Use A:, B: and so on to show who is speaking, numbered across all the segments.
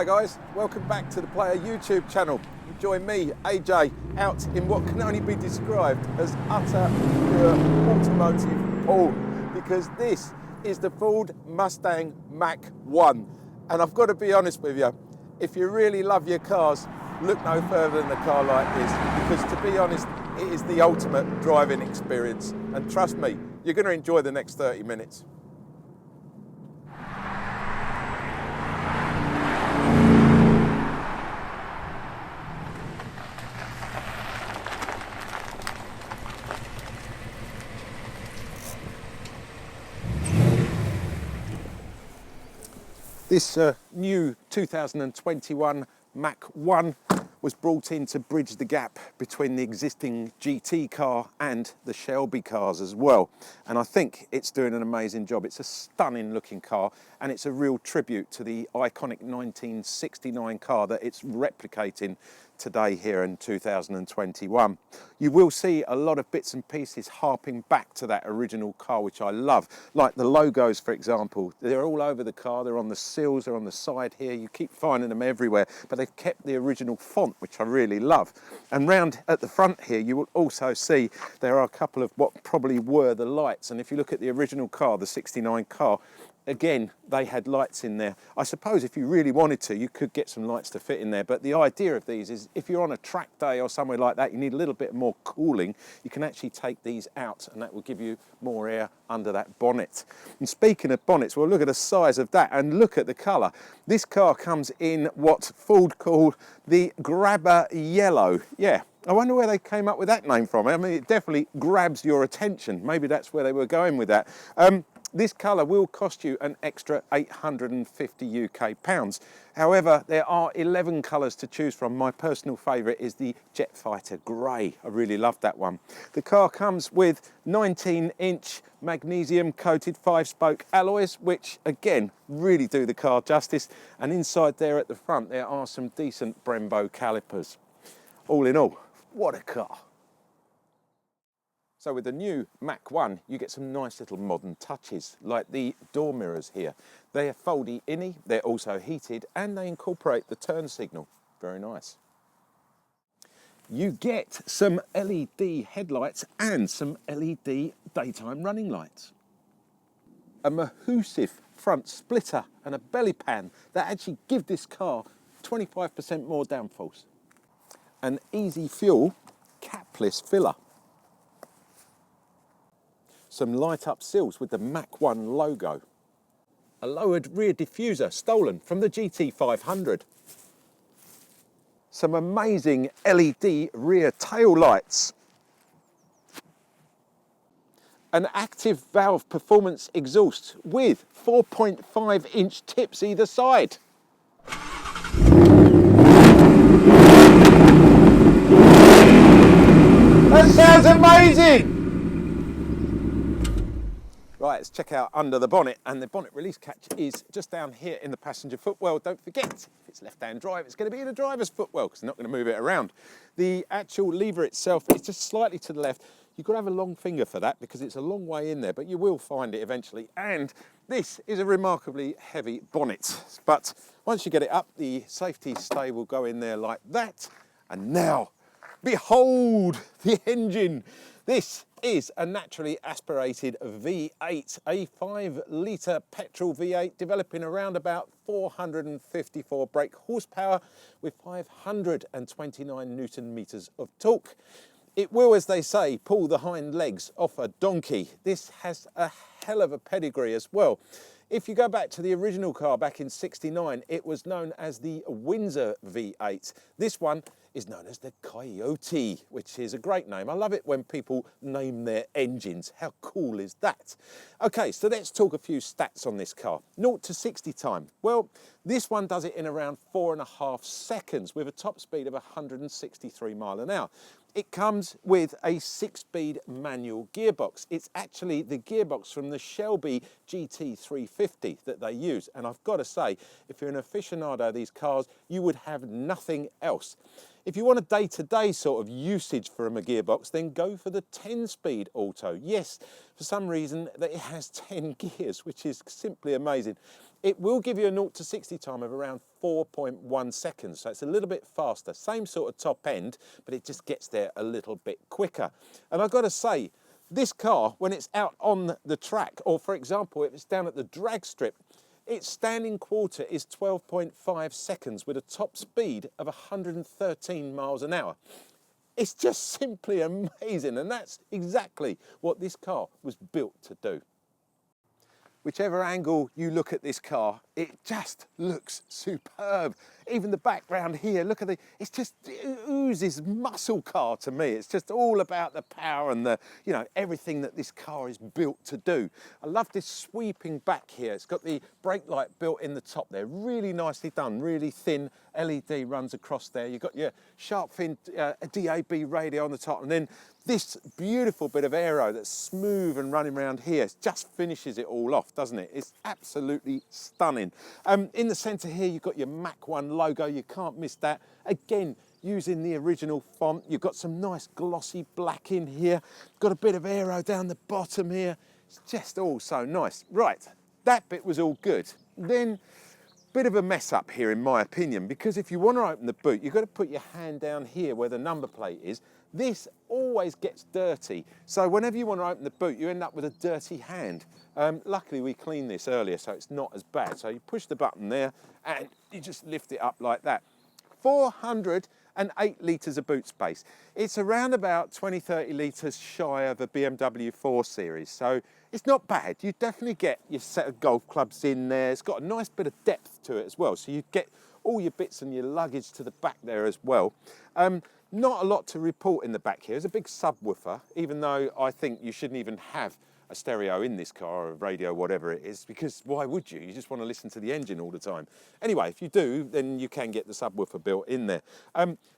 A: Hi guys, welcome back to the Player YouTube channel. You join me, AJ, out in what can only be described as utter pure automotive porn, because this is the Ford Mustang Mach1. And I've got to be honest with you, if you really love your cars, look no further than a car like this, because to be honest, it is the ultimate driving experience. And trust me, you're going to enjoy the next 30 minutes. This new 2021 Mach1 was brought in to bridge the gap between the existing GT car and the Shelby cars as well. And I think it's doing an amazing job. It's a stunning looking car, and it's a real tribute to the iconic 1969 car that it's replicating today here in 2021. You will see a lot of bits and pieces harping back to that original car, which I love. Like the logos, for example, they're all over the car. They're on the sills, they're on the side here. You keep finding them everywhere, but they've kept the original font, which I really love. And round at the front here, you will also see there are a couple of what probably were the lights. And if you look at the original car, the 69 car, again, they had lights in there. I suppose if you really wanted to, you could get some lights to fit in there. But the idea of these is if you're on a track day or somewhere like that, you need a little bit more cooling, you can actually take these out and that will give you more air under that bonnet. And speaking of bonnets, well, look at the size of that and look at the colour. This car comes in what Ford called the grabber yellow. Yeah. I wonder where they came up with that name from. I mean, it definitely grabs your attention. Maybe that's where they were going with that. This colour will cost you an extra 850 UK pounds. However, there are 11 colours to choose from. My personal favourite is the Jet Fighter Grey. I really love that one. The car comes with 19-inch magnesium coated 5-spoke alloys, which again, really do the car justice. And inside there at the front, there are some decent Brembo calipers. All in all, what a car. So with the new Mach1, you get some nice little modern touches, like the door mirrors here. They are foldy innie, they're also heated, and they incorporate the turn signal. Very nice. You get some LED headlights and some LED daytime running lights. A Mach1 front splitter and a belly pan that actually give this car 25% more downforce. An easy fuel capless filler. Some light up sills with the Mach1 logo. A lowered rear diffuser stolen from the GT500. Some amazing LED rear tail lights. An active valve performance exhaust with 4.5-inch tips either side. That sounds amazing! Right, let's check out under the bonnet, and the bonnet release catch is just down here in the passenger footwell. Don't forget, if it's left-hand drive, it's going to be in the driver's footwell because they're not going to move it around. The actual lever itself is just slightly to the left. You've got to have a long finger for that because it's a long way in there, but you will find it eventually. And this is a remarkably heavy bonnet. But once you get it up, the safety stay will go in there like that. And now, behold the engine. This is a naturally aspirated V8, a 5-litre petrol V8 developing around about 454 brake horsepower with 529 Newton meters of torque. It will, as they say, pull the hind legs off a donkey. This has a hell of a pedigree as well. If you go back to the original car back in '69, it was known as the Windsor V8. This one is known as the Coyote, which is a great name. I love it when people name their engines. How cool is that? Okay, so let's talk a few stats on this car. 0 to 60 time. Well, this one does it in around 4.5 seconds with a top speed of 163 miles an hour. It comes with a 6-speed manual gearbox. It's actually the gearbox from the Shelby GT350 that they use. And I've got to say, if you're an aficionado of these cars, you would have nothing else. If you want a day-to-day sort of usage from a gearbox, then go for the 10-speed auto. Yes, for some reason, it has 10 gears, which is simply amazing. It will give you a 0 to 60 time of around 4.1 seconds, so it's a little bit faster. Same sort of top end, but it just gets there a little bit quicker. And I've got to say, this car, when it's out on the track, or for example, if it's down at the drag strip, its standing quarter is 12.5 seconds with a top speed of 113 miles an hour. It's just simply amazing, and that's exactly what this car was built to do. Whichever angle you look at this car, it just looks superb. Even the background here, look at it oozes muscle car to me. It's just all about the power and everything that this car is built to do. I love this sweeping back here. It's got the brake light built in the top there, really nicely done, really thin LED runs across there. You've got your sharp fin DAB radio on the top, and then this beautiful bit of aero that's smooth and running around here just finishes it all off, doesn't it? It's absolutely stunning. In the centre here, you've got your Mach1 logo. You can't miss that. Again, using the original font. You've got some nice glossy black in here. Got a bit of aero down the bottom here. It's just all so nice. Right, that bit was all good. Then, bit of a mess up here in my opinion, because if you want to open the boot, you've got to put your hand down here where the number plate is. This always gets dirty, so whenever you want to open the boot, you end up with a dirty hand. Luckily we cleaned this earlier, so it's not as bad. So you push the button there and you just lift it up like that. 408 litres of boot space. It's around about 20-30 litres shy of a BMW 4 Series, so it's not bad. You definitely get your set of golf clubs in there. It's got a nice bit of depth to it as well, so you get all your bits and your luggage to the back there as well. Not a lot to report in the back here. There's a big subwoofer, even though I think you shouldn't even have a stereo in this car, or a radio, whatever it is, because why would you? You just want to listen to the engine all the time. Anyway, if you do, then you can get the subwoofer built in there.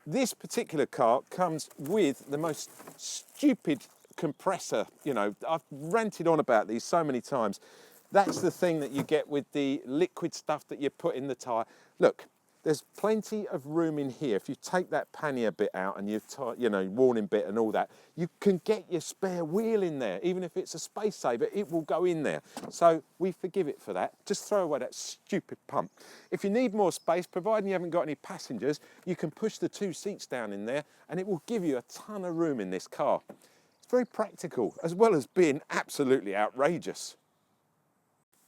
A: This particular car comes with the most stupid compressor. You know, I've ranted on about these so many times. That's the thing that you get with the liquid stuff that you put in the tyre. Look, there's plenty of room in here. If you take that pannier bit out and warning bit and all that, you can get your spare wheel in there. Even if it's a space saver, it will go in there. So we forgive it for that. Just throw away that stupid pump. If you need more space, providing you haven't got any passengers, you can push the 2 seats down in there and it will give you a ton of room in this car. It's very practical, as well as being absolutely outrageous.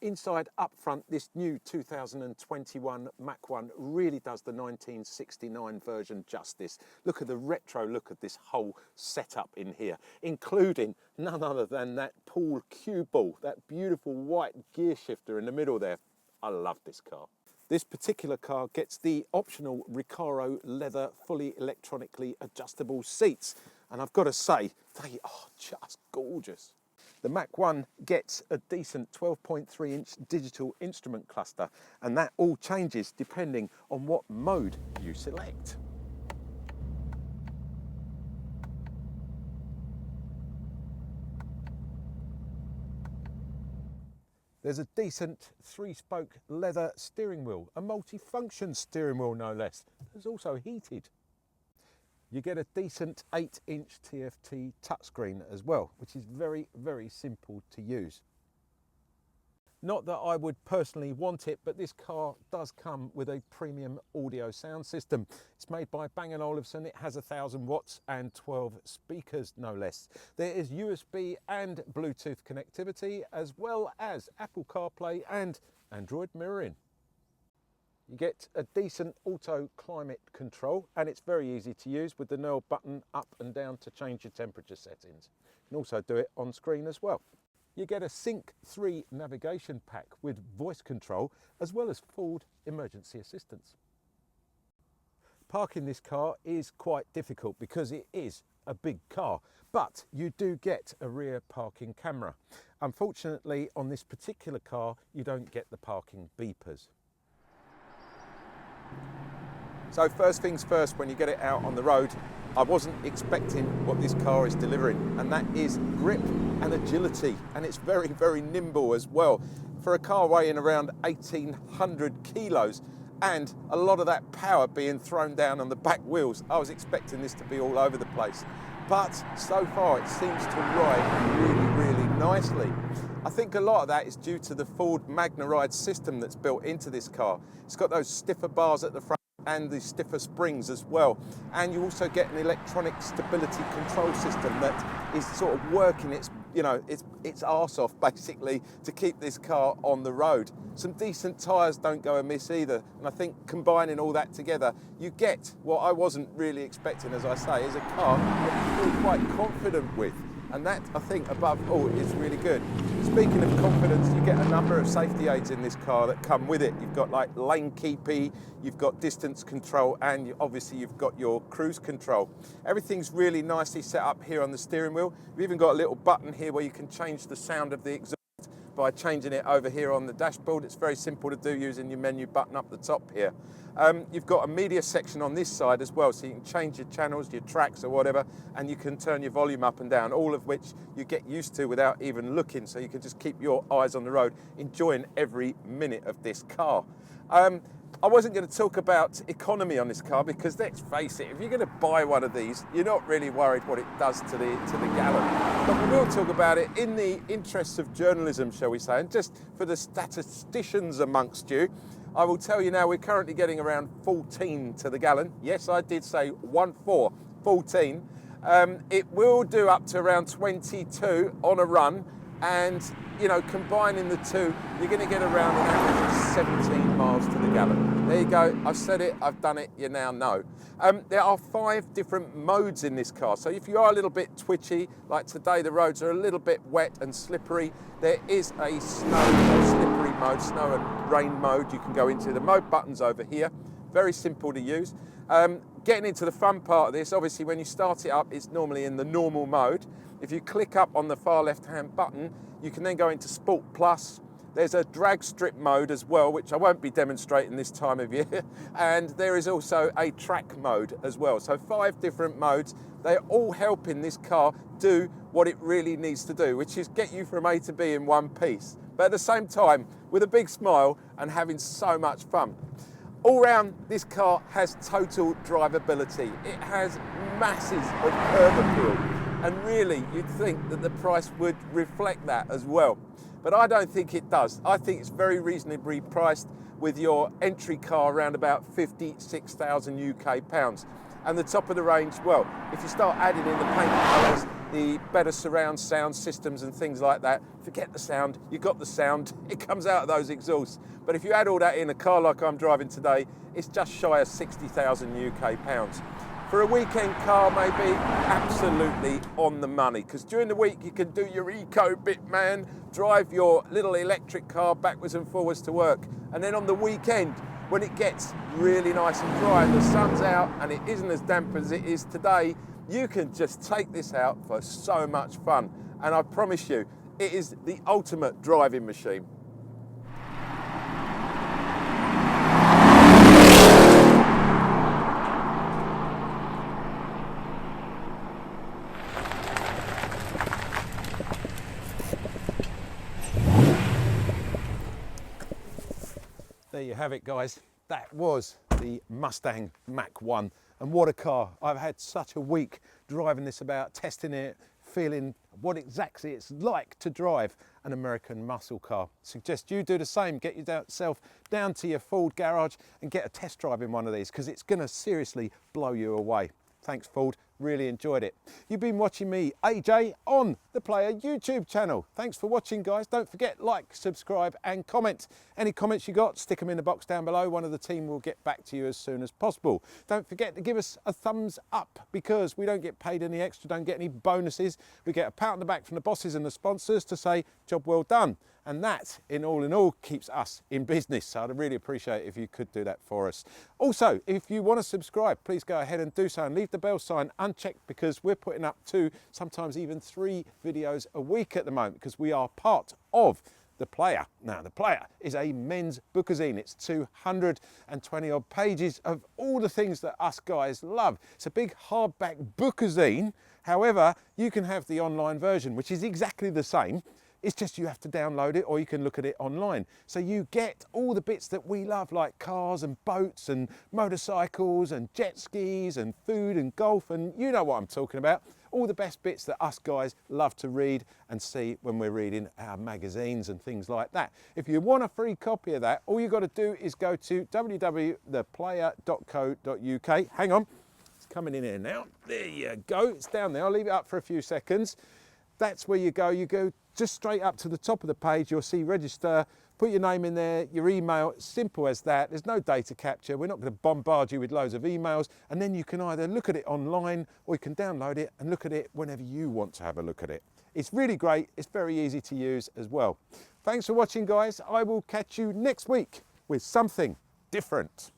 A: Inside up front, this new 2021 Mach1 really does the 1969 version justice. Look at the retro look of this whole setup in here, including none other than that Paul cue ball, that beautiful white gear shifter in the middle there. I love this car. This particular car gets the optional Recaro leather, fully electronically adjustable seats. And I've got to say, they are just gorgeous. The Mach1 gets a decent 12.3-inch digital instrument cluster, and that all changes depending on what mode you select. There's a decent 3-spoke leather steering wheel, a multi-function steering wheel no less. It's also heated. You get a decent 8-inch TFT touchscreen as well, which is very, very simple to use. Not that I would personally want it, but this car does come with a premium audio sound system. It's made by Bang & Olufsen. It has 1,000 watts and 12 speakers, no less. There is USB and Bluetooth connectivity, as well as Apple CarPlay and Android mirroring. You get a decent auto climate control, and it's very easy to use with the knurled button up and down to change your temperature settings. You can also do it on screen as well. You get a Sync 3 navigation pack with voice control, as well as Ford emergency assistance. Parking this car is quite difficult because it is a big car, but you do get a rear parking camera. Unfortunately, on this particular car, you don't get the parking beepers. So first things first, when you get it out on the road, I wasn't expecting what this car is delivering, and that is grip and agility, and it's very, very nimble as well. For a car weighing around 1,800 kilos and a lot of that power being thrown down on the back wheels, I was expecting this to be all over the place. But so far it seems to ride really, really nicely. I think a lot of that is due to the Ford Ride system that's built into this car. It's got those stiffer bars at the front and the stiffer springs as well. And you also get an electronic stability control system that is sort of working its arse off basically to keep this car on the road. Some decent tyres don't go amiss either, and I think combining all that together, you get what I wasn't really expecting, as I say, is a car that you feel quite confident with. And that, I think, above all, is really good. Speaking of confidence, you get a number of safety aids in this car that come with it. You've got like lane keepy, you've got distance control, and obviously you've got your cruise control. Everything's really nicely set up here on the steering wheel. You've even got a little button here where you can change the sound of the exhaust by changing it over here on the dashboard. It's very simple to do using your menu button up the top here. You've got a media section on this side as well, so you can change your channels, your tracks or whatever, and you can turn your volume up and down, all of which you get used to without even looking, so you can just keep your eyes on the road, enjoying every minute of this car. I wasn't going to talk about economy on this car because, let's face it, if you're going to buy one of these, you're not really worried what it does to the gallon. But we will talk about it in the interests of journalism, shall we say, and just for the statisticians amongst you, I will tell you now we're currently getting around 14 to the gallon. Yes, I did say 14. It will do up to around 22 on a run, and you know, combining the two, you're going to get around an average of 17 miles to the gallon. There you go. I've said it, I've done it, you now know. There are 5 different modes in this car. So if you are a little bit twitchy, like today the roads are a little bit wet and slippery, there is a snow or slippery mode, snow and rain mode you can go into. The mode button's over here. Very simple to use. Getting into the fun part of this, obviously when you start it up, it's normally in the normal mode. If you click up on the far left-hand button, you can then go into Sport Plus. There's a drag strip mode as well, which I won't be demonstrating this time of year. And there is also a track mode as well. So 5 different modes. They're all helping this car do what it really needs to do, which is get you from A to B in one piece. But at the same time, with a big smile and having so much fun. All round, this car has total drivability. It has masses of curb appeal. And really, you'd think that the price would reflect that as well. But I don't think it does. I think it's very reasonably priced with your entry car around about 56,000 UK pounds. And the top of the range, well, if you start adding in the paint colours, the better surround sound systems and things like that, forget the sound, you got the sound, it comes out of those exhausts. But if you add all that in a car like I'm driving today, it's just shy of 60,000 UK pounds. For a weekend car, maybe, absolutely on the money. Because during the week, you can do your eco bit, man, drive your little electric car backwards and forwards to work. And then on the weekend, when it gets really nice and dry and the sun's out and it isn't as damp as it is today, you can just take this out for so much fun. And I promise you, it is the ultimate driving machine. There you have it, guys. That was the Mustang Mach1, and what a car. I've had such a week driving this about, testing it, feeling what exactly it's like to drive an American muscle car. Suggest you do the same. Get yourself down to your Ford garage and get a test drive in one of these, because it's going to seriously blow you away. Thanks, Ford. Really enjoyed it. You've been watching me, AJ, on the Player YouTube channel. Thanks for watching, guys. Don't forget, like, subscribe and comment. Any comments you got, stick them in the box down below. One of the team will get back to you as soon as possible. Don't forget to give us a thumbs up, because we don't get paid any extra, don't get any bonuses. We get a pat on the back from the bosses and the sponsors to say, job well done. And that, in all, keeps us in business. So I'd really appreciate it if you could do that for us. Also, if you want to subscribe, please go ahead and do so, and leave the bell sign unchecked, because we're putting up 2, sometimes even 3 videos a week at the moment, because we are part of The Player. Now, The Player is a men's bookazine. It's 220 odd pages of all the things that us guys love. It's a big hardback bookazine. However, you can have the online version, which is exactly the same. It's just you have to download it or you can look at it online. So you get all the bits that we love, like cars and boats and motorcycles and jet skis and food and golf, and you know what I'm talking about. All the best bits that us guys love to read and see when we're reading our magazines and things like that. If you want a free copy of that, all you got to do is go to www.theplayer.co.uk. Hang on, it's coming in here now. There you go, it's down there. I'll leave it up for a few seconds. That's where you go just straight up to the top of the page. You'll see register, put your name in there, your email, simple as that. There's no data capture. We're not going to bombard you with loads of emails, and then you can either look at it online or you can download it and look at it whenever you want to have a look at it. It's really great. It's very easy to use as well. Thanks for watching, guys. I will catch you next week with something different.